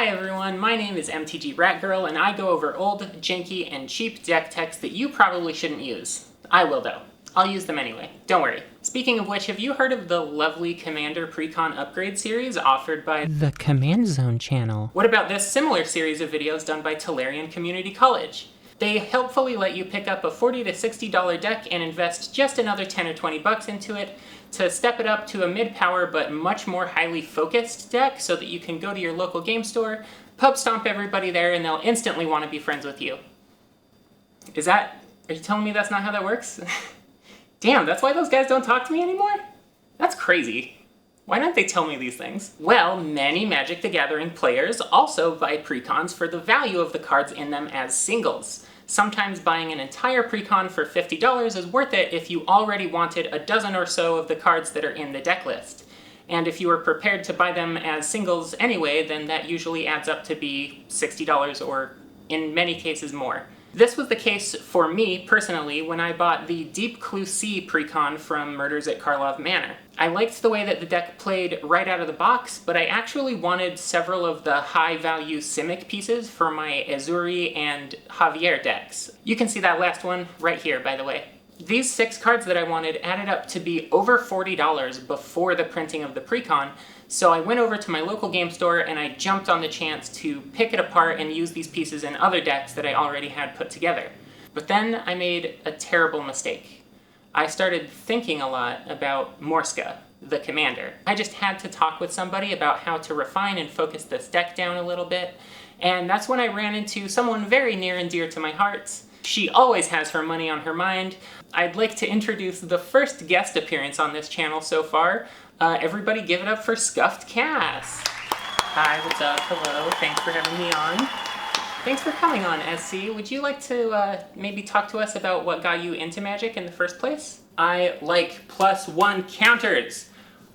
Hi everyone, my name is MTG Ratgirl, and I go over old, janky, and cheap deck techs that you probably shouldn't use. I will though. I'll use them anyway. Don't worry. Speaking of which, have you heard of the lovely Commander Precon upgrade series offered by the Command Zone channel? What about this similar series of videos done by Tolarian Community College? They helpfully let you pick up a $40 to $60 deck and invest just another 10 or 20 bucks into it to step it up to a mid-power but much more highly focused deck so that you can go to your local game store, pub stomp everybody there, and they'll instantly want to be friends with you. Are you telling me that's not how that works? Damn, that's why those guys don't talk to me anymore? That's crazy. Why don't they tell me these things? Well, many Magic the Gathering players also buy precons for the value of the cards in them as singles. Sometimes buying an entire precon for $50 is worth it if you already wanted a dozen or so of the cards that are in the deck list. And if you are prepared to buy them as singles anyway, then that usually adds up to be $60 or in many cases more. This was the case for me, personally, when I bought the Deep Clue C precon from Murders at Karlov Manor. I liked the way that the deck played right out of the box, but I actually wanted several of the high-value Simic pieces for my Azuri and Javier decks. You can see that last one right here, by the way. These 6 cards that I wanted added up to be over $40 before the printing of the precon, so I went over to my local game store and I jumped on the chance to pick it apart and use these pieces in other decks that I already had put together. But then I made a terrible mistake. I started thinking a lot about Morska, the commander. I just had to talk with somebody about how to refine and focus this deck down a little bit, and that's when I ran into someone very near and dear to my heart. She always has her money on her mind. I'd like to introduce the first guest appearance on this channel so far. Everybody give it up for Scuffed Cass. Hi, what's up? Hello, thanks for having me on. Thanks for coming on, SC. Would you like to maybe talk to us about what got you into Magic in the first place? I like +1 counters.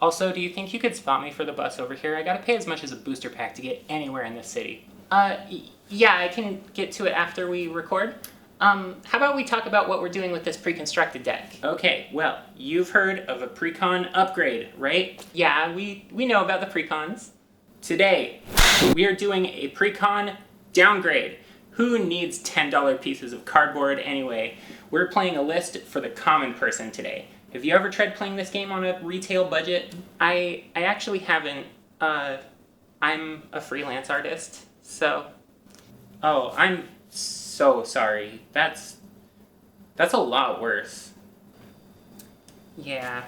Also, do you think you could spot me for the bus over here? I gotta pay as much as a booster pack to get anywhere in this city. Yeah, I can get to it after we record. How about we talk about what we're doing with this pre-constructed deck? Okay, well, you've heard of a Precon upgrade, right? Yeah, we know about the Precons. Today, we are doing a Precon downgrade. Who needs $10 pieces of cardboard anyway? We're playing a list for the common person today. Have you ever tried playing this game on a retail budget? I actually haven't. I'm a freelance artist, so... Oh, I'm so sorry. That's a lot worse. Yeah.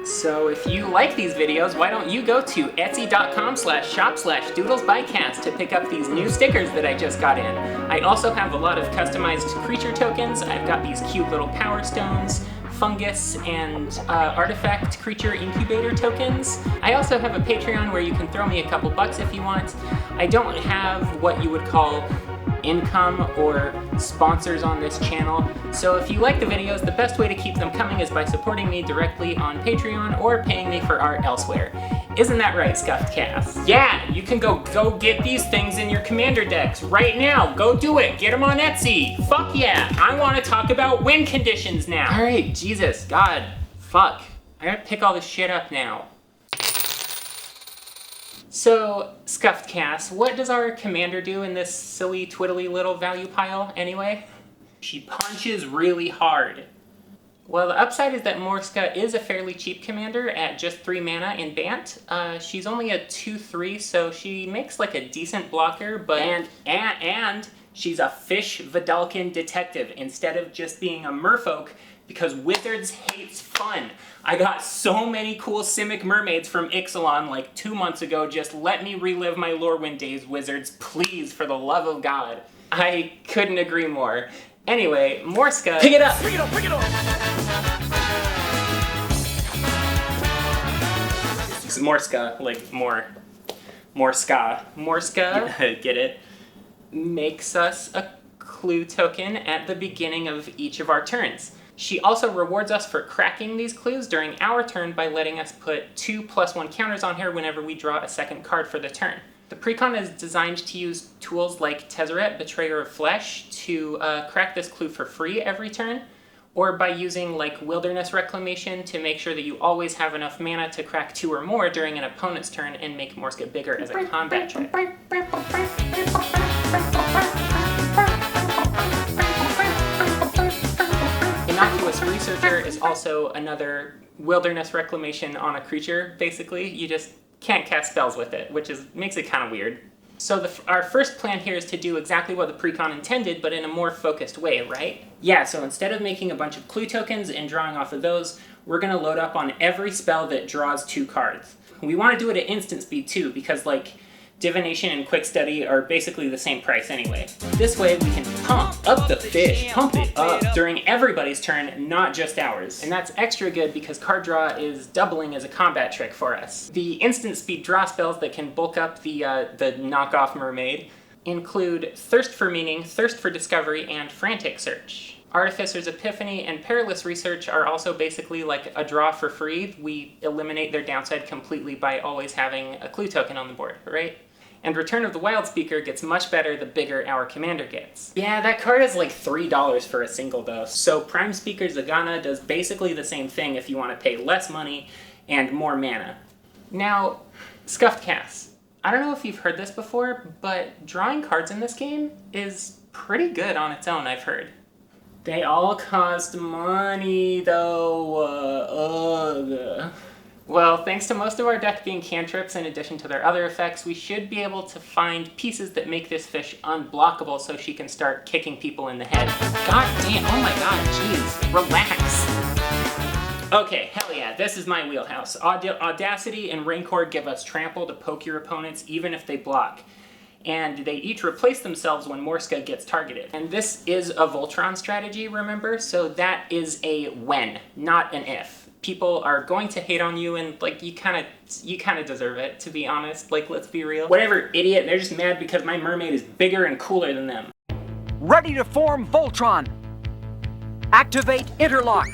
So if you like these videos, why don't you go to etsy.com/shop/doodlesbycast to pick up these new stickers that I just got in. I also have a lot of customized creature tokens. I've got these cute little power stones, fungus, and artifact creature incubator tokens. I also have a Patreon where you can throw me a couple bucks if you want. I don't have what you would call income or sponsors on this channel, so if you like the videos, the best way to keep them coming is by supporting me directly on Patreon or paying me for art elsewhere. Isn't that right, Scuffed Cass? Yeah, you can go get these things in your commander decks right now. Go do it. Get them on Etsy. Fuck yeah. I want to talk about win conditions now. All right, Jesus, God, fuck. I gotta pick all this shit up now. So, Scuffed Cass, what does our commander do in this silly twiddly little value pile anyway? She punches really hard. Well, the upside is that Morska is a fairly cheap commander at just 3 mana in Bant. She's only a 2/3, so she makes like a decent blocker, but... And she's a Fish Vidalkin detective instead of just being a merfolk, because Wizards hates fun. I got so many cool Simic mermaids from Ixalan like 2 months ago. Just let me relive my Lorwyn days, Wizards, please, for the love of God. I couldn't agree more. Anyway, Morska... Pick it up! Pick it up! Pick it up! Morska, like more ska. Morska, get it? Makes us a clue token at the beginning of each of our turns. She also rewards us for cracking these clues during our turn by letting us put 2 +1 counters on her whenever we draw a second card for the turn. The Precon is designed to use tools like Tezzeret, Betrayer of Flesh, to crack this clue for free every turn, or by using like Wilderness Reclamation to make sure that you always have enough mana to crack 2 or more during an opponent's turn and make Morska bigger as a combat trick. Innocuous Researcher is also another Wilderness Reclamation on a creature, basically. You just can't cast spells with it, which makes it kind of weird. So our first plan here is to do exactly what the Precon intended, but in a more focused way, right? Yeah, so instead of making a bunch of clue tokens and drawing off of those, we're going to load up on every spell that draws 2 cards. We want to do it at instant speed too, because like Divination and Quick Study are basically the same price anyway. This way we can pump up the fish, pump it up during everybody's turn, not just ours. And that's extra good because card draw is doubling as a combat trick for us. The instant speed draw spells that can bulk up the knockoff mermaid include Thirst for Meaning, Thirst for Discovery, and Frantic Search. Artificer's Epiphany and Perilous Research are also basically like a draw for free. We eliminate their downside completely by always having a clue token on the board, right? And Return of the Wild Speaker gets much better the bigger our commander gets. Yeah, that card is like $3 for a single though. So Prime Speaker Zagana does basically the same thing if you want to pay less money and more mana. Now, Scuffed Cast. I don't know if you've heard this before, but drawing cards in this game is pretty good on its own, I've heard. They all cost money though, ugh. Well, thanks to most of our deck being cantrips in addition to their other effects, we should be able to find pieces that make this fish unblockable so she can start kicking people in the head. God damn, oh my god, jeez, relax. Okay, hell yeah, this is my wheelhouse. Audacity and Rancor give us trample to poke your opponents even if they block. And they each replace themselves when Morska gets targeted. And this is a Voltron strategy, remember? So that is a when, not an if. People are going to hate on you, and like you kind of deserve it, to be honest. Like, let's be real. Whatever, idiot. They're just mad because my mermaid is bigger and cooler than them. Ready to form Voltron. Activate Interlock.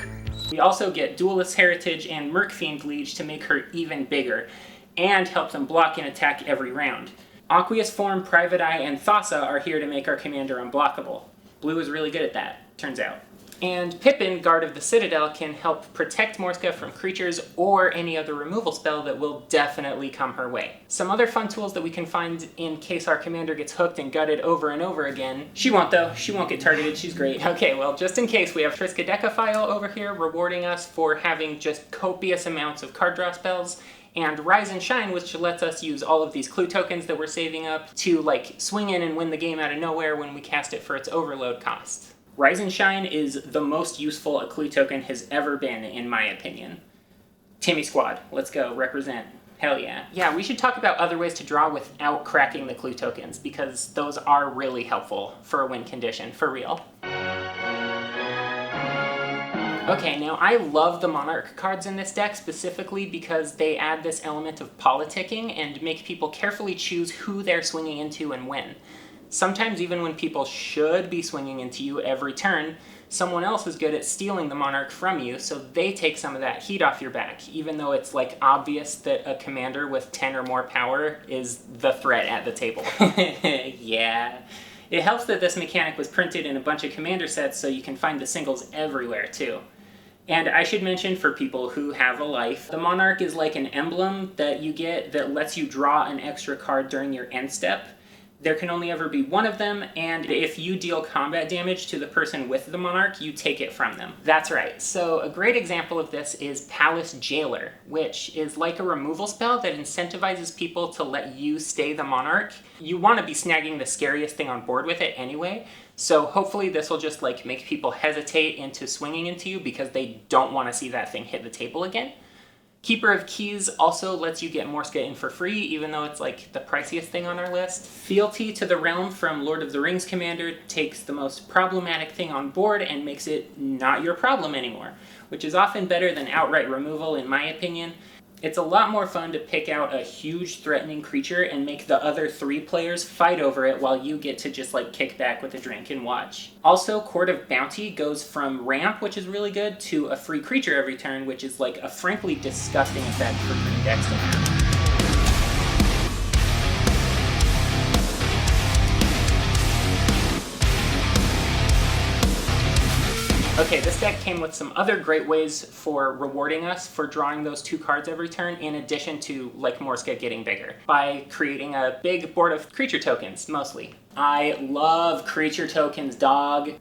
We also get Duelist Heritage and Mercfiend Liege to make her even bigger, and help them block and attack every round. Aqueous Form, Private Eye, and Thassa are here to make our commander unblockable. Blue is really good at that, turns out. And Pippin, Guard of the Citadel, can help protect Morska from creatures or any other removal spell that will definitely come her way. Some other fun tools that we can find in case our commander gets hooked and gutted over and over again. She won't though, she won't get targeted, she's great. Okay, well just in case, we have Triskaidekaphile over here rewarding us for having just copious amounts of card draw spells, and Rise and Shine, which lets us use all of these clue tokens that we're saving up to like swing in and win the game out of nowhere when we cast it for its overload cost. Rise and Shine is the most useful a clue token has ever been, in my opinion. Timmy Squad, let's go, represent. Hell yeah. Yeah, we should talk about other ways to draw without cracking the clue tokens, because those are really helpful for a win condition, for real. Okay, now I love the Monarch cards in this deck specifically because they add this element of politicking and make people carefully choose who they're swinging into and when. Sometimes even when people should be swinging into you every turn, someone else is good at stealing the Monarch from you, so they take some of that heat off your back, even though it's like obvious that a commander with 10 or more power is the threat at the table. Yeah. It helps that this mechanic was printed in a bunch of commander sets so you can find the singles everywhere too. And I should mention, for people who have a life, the Monarch is like an emblem that you get that lets you draw an extra card during your end step. There can only ever be one of them, and if you deal combat damage to the person with the Monarch, you take it from them. That's right. So a great example of this is Palace Jailer, which is like a removal spell that incentivizes people to let you stay the Monarch. You want to be snagging the scariest thing on board with it anyway, so hopefully this will just like make people hesitate into swinging into you because they don't want to see that thing hit the table again. Keeper of Keys also lets you get Morska in for free, even though it's like the priciest thing on our list. Fealty to the Realm from Lord of the Rings Commander takes the most problematic thing on board and makes it not your problem anymore, which is often better than outright removal in my opinion. It's a lot more fun to pick out a huge threatening creature and make the other 3 players fight over it while you get to just like kick back with a drink and watch. Also, Court of Bounty goes from ramp, which is really good, to a free creature every turn, which is like a frankly disgusting effect for green decks to have. Okay, this deck came with some other great ways for rewarding us for drawing those 2 cards every turn, in addition to, like Morska, getting bigger, by creating a big board of creature tokens, mostly. I love creature tokens, dog.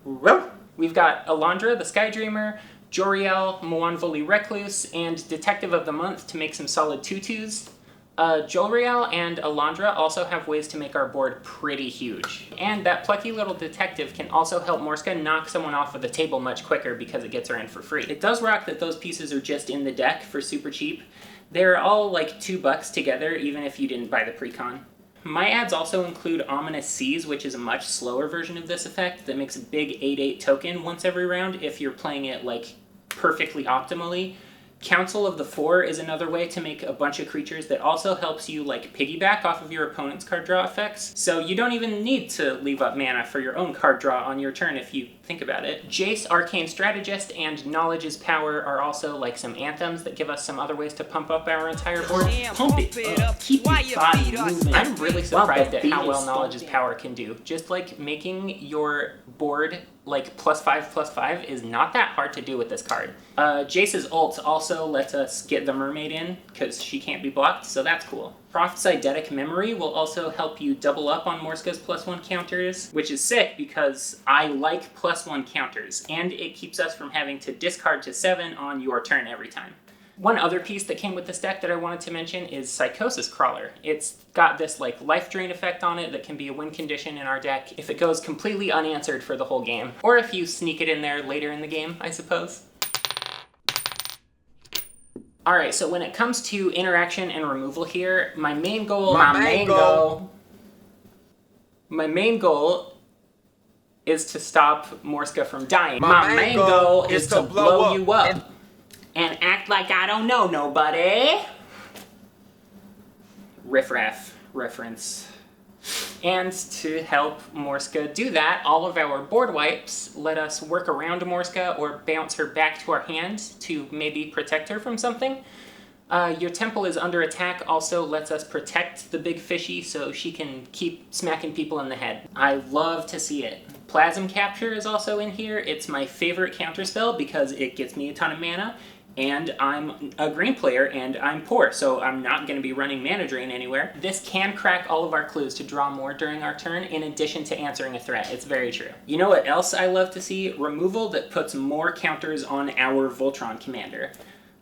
We've got Alondra, the Sky Dreamer, Joriel, Moanvoli Recluse, and Detective of the Month to make some solid 2/2s. Joriel and Alondra also have ways to make our board pretty huge. And that plucky little detective can also help Morska knock someone off of the table much quicker because it gets her in for free. It does rock that those pieces are just in the deck for super cheap. They're all like $2 together, even if you didn't buy the Precon. My ads also include Ominous Seas, which is a much slower version of this effect that makes a big 8/8 token once every round if you're playing it like perfectly optimally. Council of the Four is another way to make a bunch of creatures that also helps you like piggyback off of your opponent's card draw effects, so you don't even need to leave up mana for your own card draw on your turn if you think about it. Jace, Arcane Strategist, and Knowledge is Power are also like some anthems that give us some other ways to pump up our entire board. Pump it up, keep your body moving. I'm really surprised at how well Knowledge is Power can do. Just like making your board like +5/+5 is not that hard to do with this card. Jace's ult also lets us get the mermaid in because she can't be blocked, so that's cool. Proph's Eidetic Memory will also help you double up on Morska's +1 counters, which is sick because I like +1 counters, and it keeps us from having to discard to 7 on your turn every time. One other piece that came with this deck that I wanted to mention is Psychosis Crawler. It's got this like life drain effect on it that can be a win condition in our deck if it goes completely unanswered for the whole game, or if you sneak it in there later in the game, I suppose. Alright, so when it comes to interaction and removal here, my main goal is to stop Morska from dying. My main goal is to blow you up and act like I don't know nobody. Riff-raff reference. And to help Morska do that, all of our board wipes let us work around Morska or bounce her back to our hand to maybe protect her from something. Your temple is under attack also lets us protect the big fishy so she can keep smacking people in the head. I love to see it. Plasm Capture is also in here. It's my favorite counterspell because it gets me a ton of mana, and I'm a green player and I'm poor, so I'm not going to be running mana drain anywhere. This can crack all of our clues to draw more during our turn in addition to answering a threat. It's very true. You know what else I love to see? Removal that puts more counters on our Voltron commander.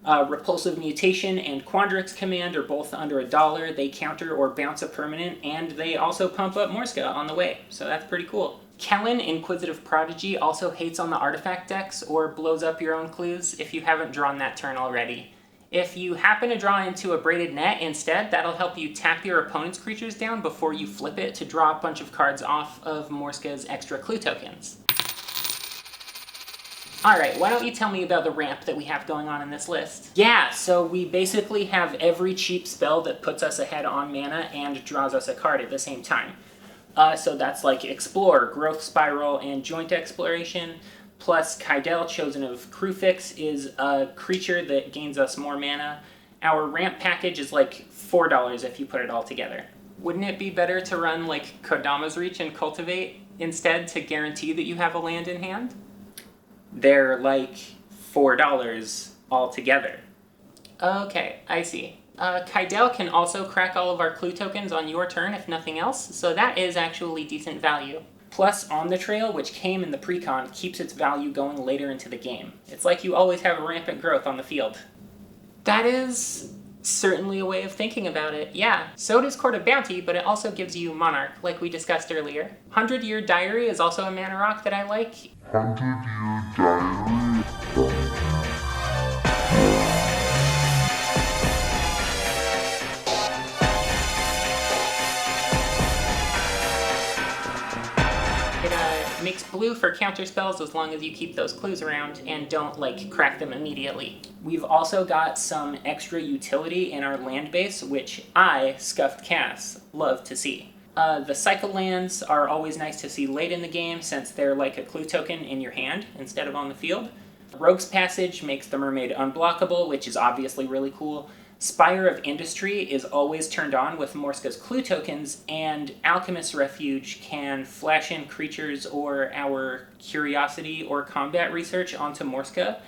Repulsive Mutation and Quandrix Command are both under $1. They counter or bounce a permanent, and they also pump up Morska on the way, so that's pretty cool. Kellen, Inquisitive Prodigy, also hates on the artifact decks or blows up your own clues if you haven't drawn that turn already. If you happen to draw into a Braided Net instead, that'll help you tap your opponent's creatures down before you flip it to draw a bunch of cards off of Morska's extra clue tokens. Alright, why don't you tell me about the ramp that we have going on in this list? Yeah, so we basically have every cheap spell that puts us ahead on mana and draws us a card at the same time. So that's like Explore, Growth Spiral, and Joint Exploration, plus Kydel, Chosen of Crewfix, is a creature that gains us more mana. Our ramp package is like $4 if you put it all together. Wouldn't it be better to run like Kodama's Reach and Cultivate instead to guarantee that you have a land in hand? They're like $4 altogether. Okay, I see. Kydel can also crack all of our clue tokens on your turn if nothing else, so that is actually decent value. Plus, On the Trail, which came in the Precon, keeps its value going later into the game. It's like you always have a rampant growth on the field. That is certainly a way of thinking about it, yeah. So does Court of Bounty, but it also gives you Monarch, like we discussed earlier. 100-Year Diary is also a mana rock that I like. 100-Year Diary. It makes blue for counter spells as long as you keep those clues around and don't, like, crack them immediately. We've also got some extra utility in our land base, which I, Scuffed Cass, love to see. The cycle lands are always nice to see late in the game since they're like a clue token in your hand instead of on the field. Rogue's Passage makes the mermaid unblockable, which is obviously really cool. Spire of Industry is always turned on with Morska's clue tokens, and Alchemist's Refuge can flash in creatures or our curiosity or combat research onto Morska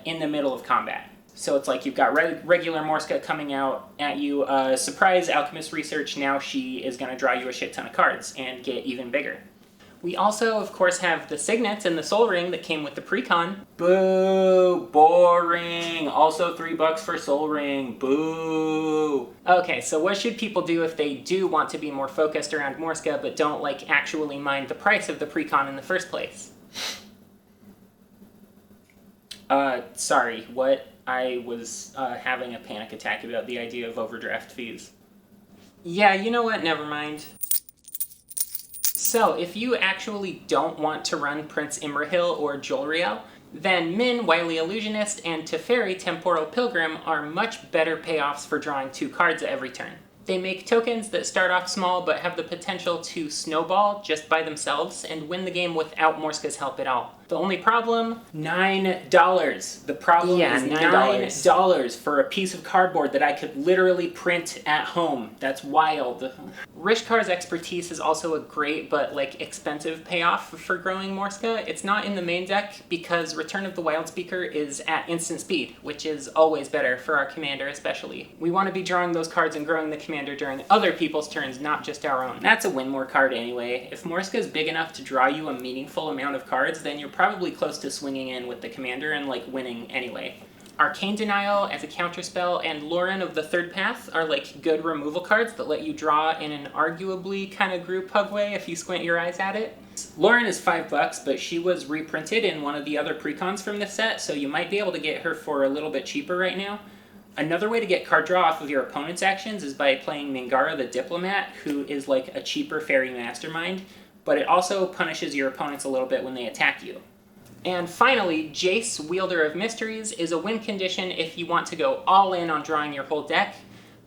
in the middle of combat. So it's like you've got regular Morska coming out at you, surprise Alchemist Research, now she is going to draw you a shit ton of cards and get even bigger. We also, of course, have the Signets and the Soul Ring that came with the Precon. Boo! Boring! Also $3 for Soul Ring. Boo! Okay, so what should people do if they do want to be more focused around Morska but don't, like, actually mind the price of the Precon in the first place? Sorry, what? I was having a panic attack about the idea of overdraft fees. Yeah, you know what? Never mind. So, if you actually don't want to run Prince Imrahil or Jolriel, then Min, Wily Illusionist, and Teferi, Temporal Pilgrim are much better payoffs for drawing 2 cards every turn. They make tokens that start off small but have the potential to snowball just by themselves and win the game without Morska's help at all. The only problem? $9. The problem is $9 for a piece of cardboard that I could literally print at home. That's wild. Rishkar's Expertise is also a great but expensive payoff for growing Morska. It's not in the main deck because Return of the Wildspeaker is at instant speed, which is always better for our commander especially. We want to be drawing those cards and growing the commander during other people's turns, not just our own. That's a win more card anyway. If Morska's big enough to draw you a meaningful amount of cards, then you're probably close to swinging in with the commander and winning anyway. Arcane Denial as a counterspell and Lauren of the Third Path are good removal cards that let you draw in an arguably kind of group hug way if you squint your eyes at it. Lauren is $5, but she was reprinted in one of the other precons from this set, so you might be able to get her for a little bit cheaper right now. Another way to get card draw off of your opponent's actions is by playing Mingara the Diplomat, who is a cheaper fairy mastermind, but it also punishes your opponents a little bit when they attack you. And finally, Jace, Wielder of Mysteries, is a win condition if you want to go all in on drawing your whole deck.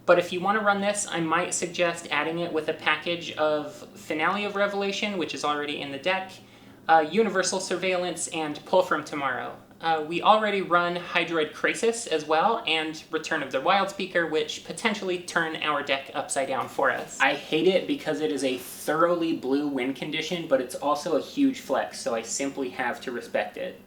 But if you want to run this, I might suggest adding it with a package of Finale of Revelation, which is already in the deck, Universal Surveillance, and Pull from Tomorrow. We already run Hydroid Krasis as well, and Return of the Wildspeaker, which potentially turn our deck upside down for us. I hate it because it is a thoroughly blue win condition, but it's also a huge flex, so I simply have to respect it.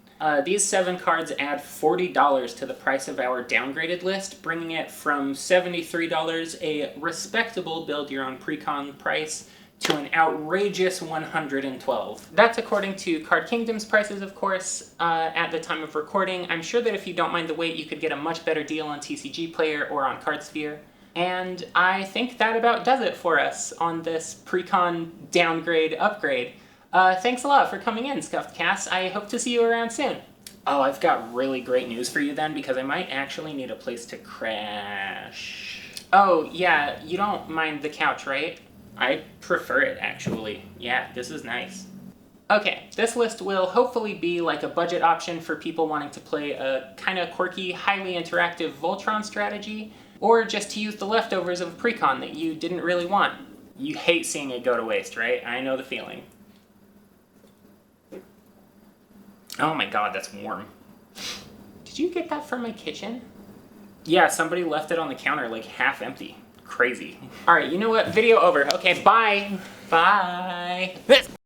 These 7 cards add $40 to the price of our downgraded list, bringing it from $73, a respectable build-your-own precon price, to an outrageous $112. That's according to Card Kingdom's prices, of course, at the time of recording. I'm sure that if you don't mind the wait, you could get a much better deal on TCG Player or on Cardsphere. And I think that about does it for us on this Precon downgrade upgrade. Thanks a lot for coming in, Scuffed Cass. I hope to see you around soon. Oh, I've got really great news for you then, because I might actually need a place to crash. Oh, yeah, you don't mind the couch, right? I prefer it, actually. Yeah, this is nice. Okay, this list will hopefully be a budget option for people wanting to play a kind of quirky, highly interactive Voltron strategy, or just to use the leftovers of a Precon that you didn't really want. You hate seeing it go to waste, right? I know the feeling. Oh my god, that's warm. Did you get that from my kitchen? Yeah, somebody left it on the counter half empty. Crazy. Alright, you know what? Video over. Okay, bye. Bye.